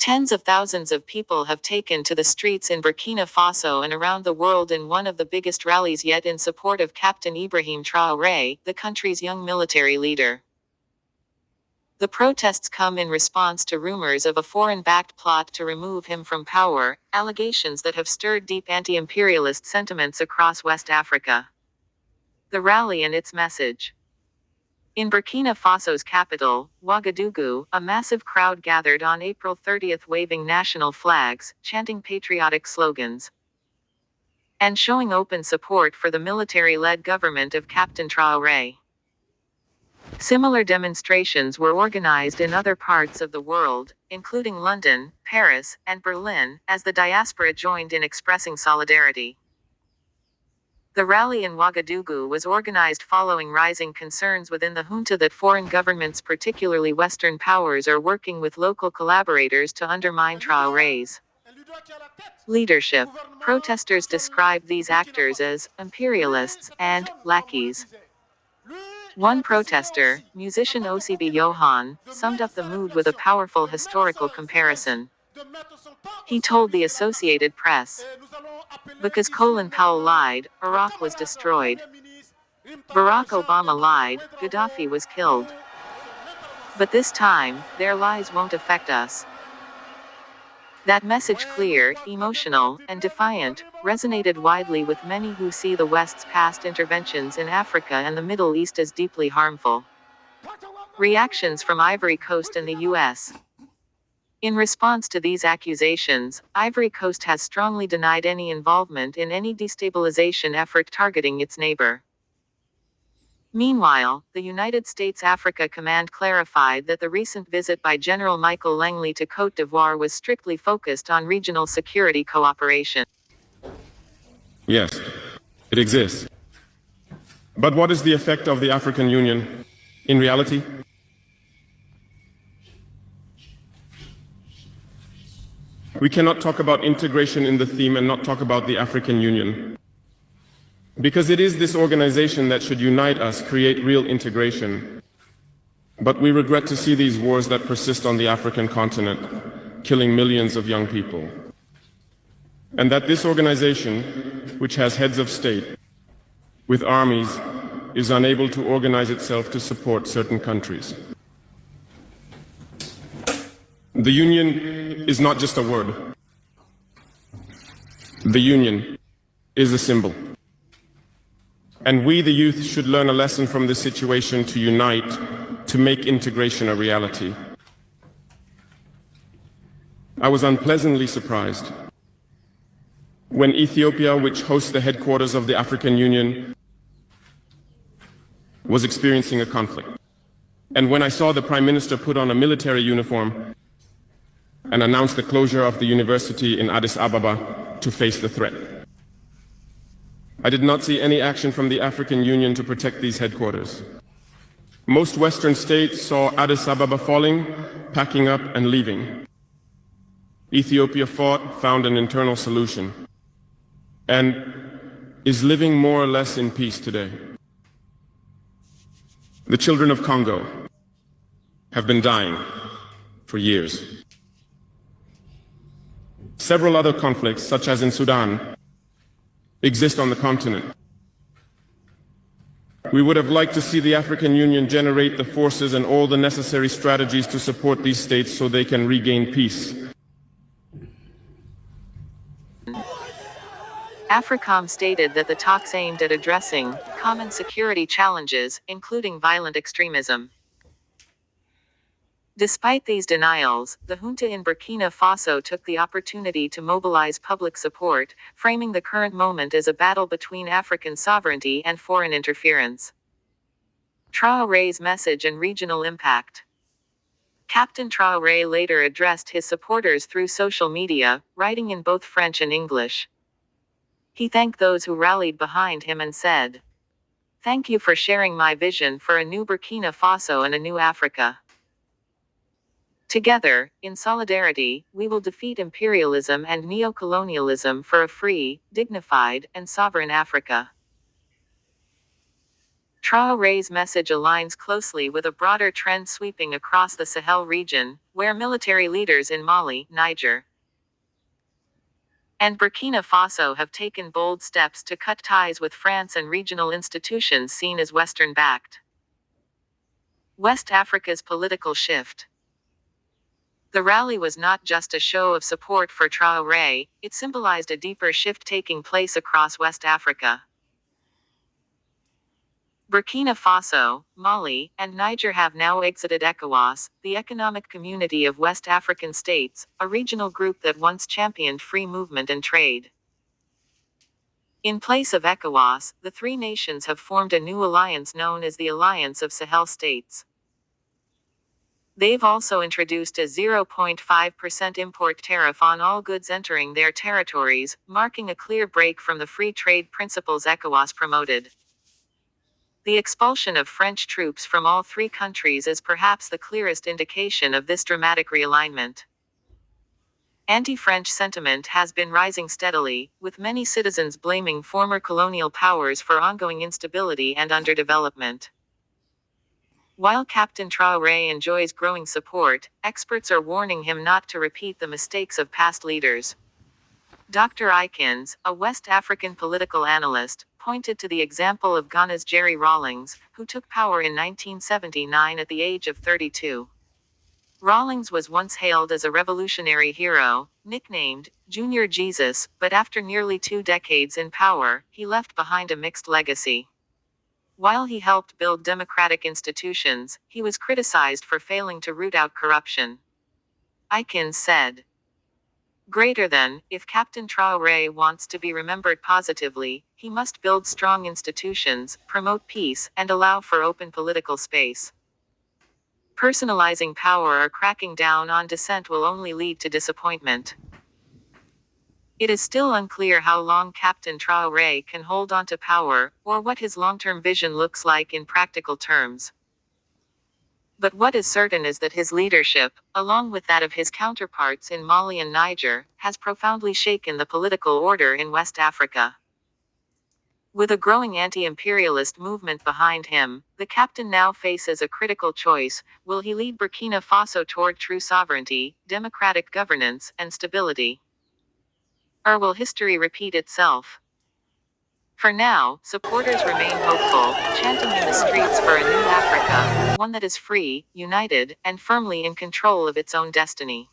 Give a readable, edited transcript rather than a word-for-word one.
Tens of thousands of people have taken to the streets in Burkina Faso and around the world in one of the biggest rallies yet in support of Captain Ibrahim Traoré, the country's young military leader. The protests come in response to rumors of a foreign-backed plot to remove him from power, allegations that have stirred deep anti-imperialist sentiments across West Africa. The rally and its message. In Burkina Faso's capital, Ouagadougou, a massive crowd gathered on April 30th waving national flags, chanting patriotic slogans, and showing open support for the military-led government of Captain Traoré. Similar demonstrations were organized in other parts of the world, including London, Paris, and Berlin, as the diaspora joined in expressing solidarity. The rally in Ouagadougou was organized following rising concerns within the junta that foreign governments, particularly Western powers, are working with local collaborators to undermine Traoré's leadership. Protesters described these actors as imperialists and lackeys. One protester, musician Osibi Johan, summed up the mood with a powerful historical comparison. He told the Associated Press, "Because Colin Powell lied, Iraq was destroyed. Barack Obama lied, Gaddafi was killed. But this time, their lies won't affect us." That message, clear, emotional, and defiant, resonated widely with many who see the West's past interventions in Africa and the Middle East as deeply harmful. Reactions from Ivory Coast and the U.S. In response to these accusations, Ivory Coast has strongly denied any involvement in any destabilization effort targeting its neighbor. Meanwhile, the United States Africa Command clarified that the recent visit by General Michael Langley to Côte d'Ivoire was strictly focused on regional security cooperation. Yes, it exists. But what is the effect of the African Union in reality? We cannot talk about integration in the theme and not talk about the African Union. Because it is this organization that should unite us, create real integration. But we regret to see these wars that persist on the African continent, killing millions of young people. And that this organization, which has heads of state, with armies, is unable to organize itself to support certain countries. The Union is not just a word. The Union is a symbol. And we, the youth, should learn a lesson from this situation to unite, to make integration a reality. I was unpleasantly surprised when Ethiopia, which hosts the headquarters of the African Union, was experiencing a conflict. And when I saw the Prime Minister put on a military uniform and announce the closure of the university in Addis Ababa to face the threat. I did not see any action from the African Union to protect these headquarters. Most Western states saw Addis Ababa falling, packing up and leaving. Ethiopia fought, found an internal solution, and is living more or less in peace today. The children of Congo have been dying for years. Several other conflicts, such as in Sudan, exist on the continent. We would have liked to see the African Union generate the forces and all the necessary strategies to support these states so they can regain peace. AFRICOM stated that the talks aimed at addressing common security challenges, including violent extremism. Despite these denials, the junta in Burkina Faso took the opportunity to mobilize public support, framing the current moment as a battle between African sovereignty and foreign interference. Traoré's message and regional impact. Captain Traoré later addressed his supporters through social media, writing in both French and English. He thanked those who rallied behind him and said, "Thank you for sharing my vision for a new Burkina Faso and a new Africa. Together, in solidarity, we will defeat imperialism and neocolonialism for a free, dignified, and sovereign Africa." Traoré's message aligns closely with a broader trend sweeping across the Sahel region, where military leaders in Mali, Niger, and Burkina Faso have taken bold steps to cut ties with France and regional institutions seen as Western-backed. West Africa's political shift. The rally was not just a show of support for Traoré, it symbolized a deeper shift taking place across West Africa. Burkina Faso, Mali, and Niger have now exited ECOWAS, the Economic Community of West African States, a regional group that once championed free movement and trade. In place of ECOWAS, the three nations have formed a new alliance known as the Alliance of Sahel States. They've also introduced a 0.5% import tariff on all goods entering their territories, marking a clear break from the free trade principles ECOWAS promoted. The expulsion of French troops from all three countries is perhaps the clearest indication of this dramatic realignment. Anti-French sentiment has been rising steadily, with many citizens blaming former colonial powers for ongoing instability and underdevelopment. While Captain Traoré enjoys growing support, experts are warning him not to repeat the mistakes of past leaders. Dr. Eikens, a West African political analyst, pointed to the example of Ghana's Jerry Rawlings, who took power in 1979 at the age of 32. Rawlings was once hailed as a revolutionary hero, nicknamed Junior Jesus, but after nearly 2 decades in power, he left behind a mixed legacy. While he helped build democratic institutions, he was criticized for failing to root out corruption. Eikens said, if Captain Traoré wants to be remembered positively, he must build strong institutions, promote peace, and allow for open political space. Personalizing power or cracking down on dissent will only lead to disappointment. It is still unclear how long Captain Traoré can hold on to power, or what his long-term vision looks like in practical terms. But what is certain is that his leadership, along with that of his counterparts in Mali and Niger, has profoundly shaken the political order in West Africa. With a growing anti-imperialist movement behind him, the captain now faces a critical choice: will he lead Burkina Faso toward true sovereignty, democratic governance, and stability? Or will history repeat itself? For now, supporters remain hopeful, chanting in the streets for a new Africa, one that is free, united, and firmly in control of its own destiny.